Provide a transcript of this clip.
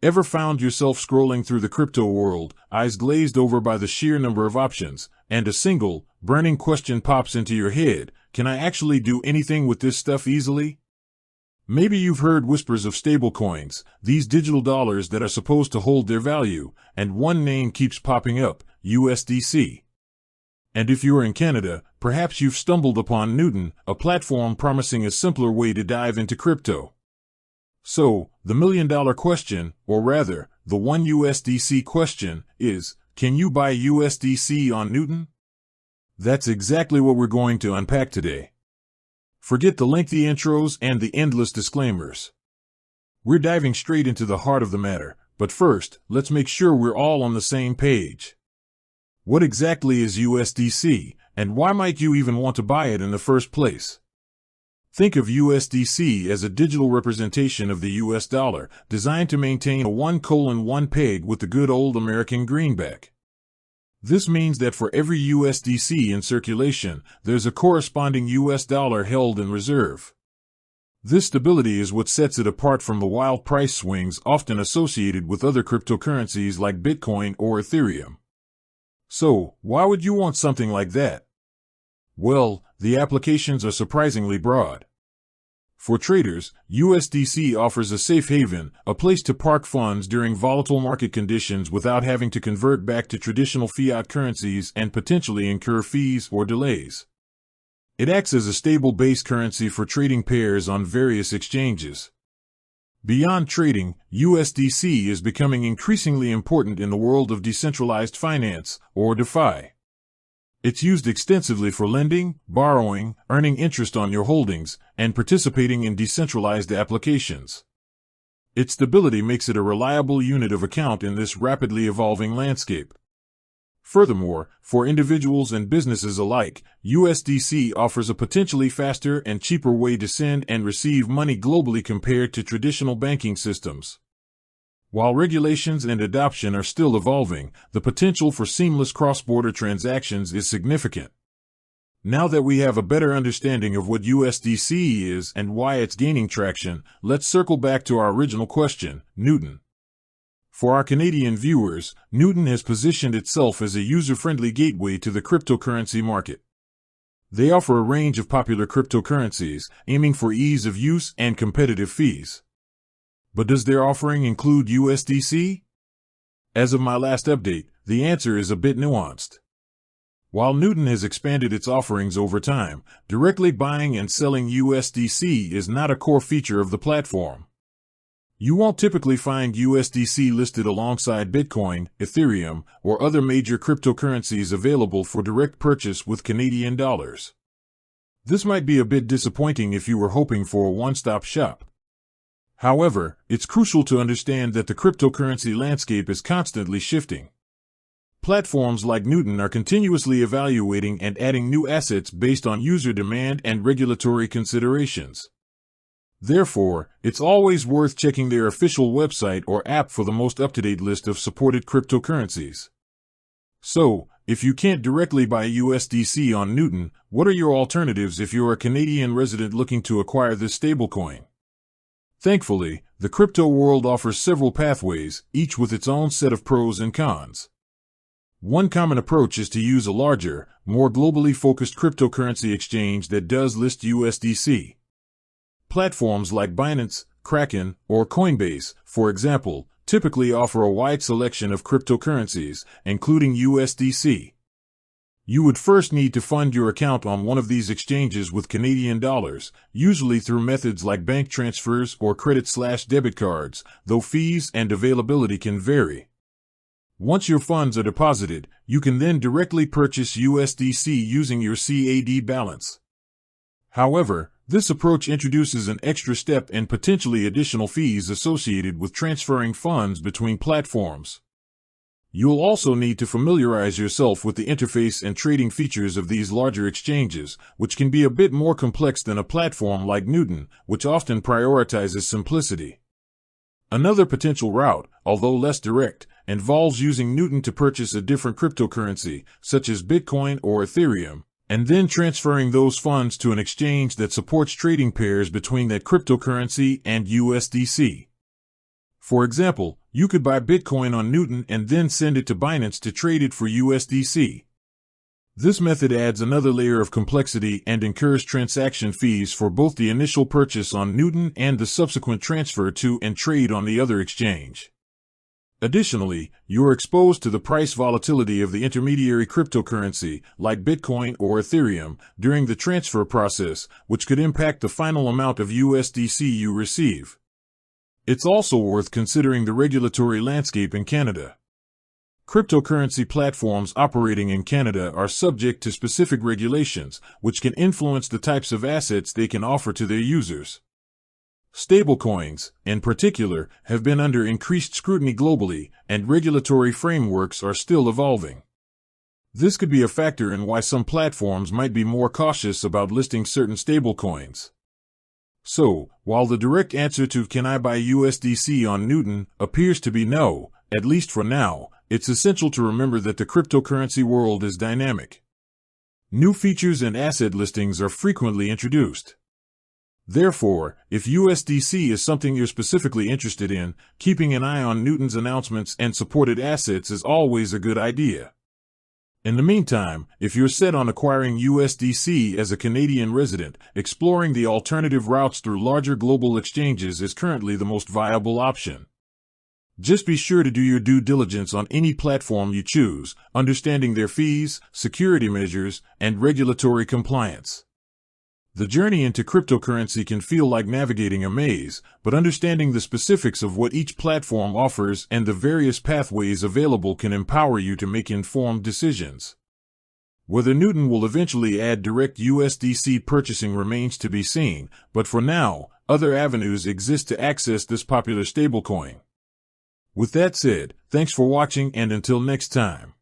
Ever found yourself scrolling through the crypto world, eyes glazed over by the sheer number of options, and a single, burning question pops into your head: can I actually do anything with this stuff easily? Maybe you've heard whispers of stablecoins, these digital dollars that are supposed to hold their value, and one name keeps popping up: USDC. And if you're in Canada, perhaps you've stumbled upon Newton, a platform promising a simpler way to dive into crypto. So, the million-dollar question, or rather, the one USDC question, is, can you buy USDC on Newton? That's exactly what we're going to unpack today. Forget the lengthy intros and the endless disclaimers. We're diving straight into the heart of the matter, but first, let's make sure we're all on the same page. What exactly is USDC, and why might you even want to buy it in the first place? Think of USDC as a digital representation of the US dollar, designed to maintain a 1:1 peg with the good old American greenback. This means that for every USDC in circulation, there's a corresponding US dollar held in reserve. This stability is what sets it apart from the wild price swings often associated with other cryptocurrencies like Bitcoin or Ethereum. So, why would you want something like that? Well, the applications are surprisingly broad. For traders, USDC offers a safe haven, a place to park funds during volatile market conditions without having to convert back to traditional fiat currencies and potentially incur fees or delays. It acts as a stable base currency for trading pairs on various exchanges. Beyond trading, USDC is becoming increasingly important in the world of decentralized finance, or DeFi. It's used extensively for lending, borrowing, earning interest on your holdings, and participating in decentralized applications. Its stability makes it a reliable unit of account in this rapidly evolving landscape. Furthermore, for individuals and businesses alike, USDC offers a potentially faster and cheaper way to send and receive money globally compared to traditional banking systems. While regulations and adoption are still evolving, the potential for seamless cross-border transactions is significant. Now that we have a better understanding of what USDC is and why it's gaining traction, let's circle back to our original question: Newton. For our Canadian viewers, Newton has positioned itself as a user-friendly gateway to the cryptocurrency market. They offer a range of popular cryptocurrencies, aiming for ease of use and competitive fees. But does their offering include USDC? As of my last update, the answer is a bit nuanced. While Newton has expanded its offerings over time, directly buying and selling USDC is not a core feature of the platform. You won't typically find USDC listed alongside Bitcoin, Ethereum, or other major cryptocurrencies available for direct purchase with Canadian dollars. This might be a bit disappointing if you were hoping for a one-stop shop. However, it's crucial to understand that the cryptocurrency landscape is constantly shifting. Platforms like Newton are continuously evaluating and adding new assets based on user demand and regulatory considerations. Therefore, it's always worth checking their official website or app for the most up-to-date list of supported cryptocurrencies. So, if you can't directly buy USDC on Newton, what are your alternatives if you're a Canadian resident looking to acquire this stablecoin? Thankfully, the crypto world offers several pathways, each with its own set of pros and cons. One common approach is to use a larger, more globally focused cryptocurrency exchange that does list USDC. Platforms like Binance, Kraken, or Coinbase, for example, typically offer a wide selection of cryptocurrencies, including USDC. You would first need to fund your account on one of these exchanges with Canadian dollars, usually through methods like bank transfers or credit/debit cards, though fees and availability can vary. Once your funds are deposited, you can then directly purchase USDC using your CAD balance. However, this approach introduces an extra step and potentially additional fees associated with transferring funds between platforms. You'll also need to familiarize yourself with the interface and trading features of these larger exchanges, which can be a bit more complex than a platform like Newton, which often prioritizes simplicity. Another potential route, although less direct, involves using Newton to purchase a different cryptocurrency, such as Bitcoin or Ethereum, and then transferring those funds to an exchange that supports trading pairs between that cryptocurrency and USDC. For example, you could buy Bitcoin on Newton and then send it to Binance to trade it for USDC. This method adds another layer of complexity and incurs transaction fees for both the initial purchase on Newton and the subsequent transfer to and trade on the other exchange. Additionally, you are exposed to the price volatility of the intermediary cryptocurrency, like Bitcoin or Ethereum, during the transfer process, which could impact the final amount of USDC you receive. It's also worth considering the regulatory landscape in Canada. Cryptocurrency platforms operating in Canada are subject to specific regulations, which can influence the types of assets they can offer to their users. Stablecoins, in particular, have been under increased scrutiny globally, and regulatory frameworks are still evolving. This could be a factor in why some platforms might be more cautious about listing certain stablecoins. So, while the direct answer to "can I buy USDC on Newton" appears to be no, at least for now, it's essential to remember that the cryptocurrency world is dynamic. New features and asset listings are frequently introduced. Therefore, if USDC is something you're specifically interested in, keeping an eye on Newton's announcements and supported assets is always a good idea. In the meantime, if you're set on acquiring USDC as a Canadian resident, exploring the alternative routes through larger global exchanges is currently the most viable option. Just be sure to do your due diligence on any platform you choose, understanding their fees, security measures, and regulatory compliance. The journey into cryptocurrency can feel like navigating a maze, but understanding the specifics of what each platform offers and the various pathways available can empower you to make informed decisions. Whether Newton will eventually add direct USDC purchasing remains to be seen, but for now, other avenues exist to access this popular stablecoin. With that said, thanks for watching, and until next time.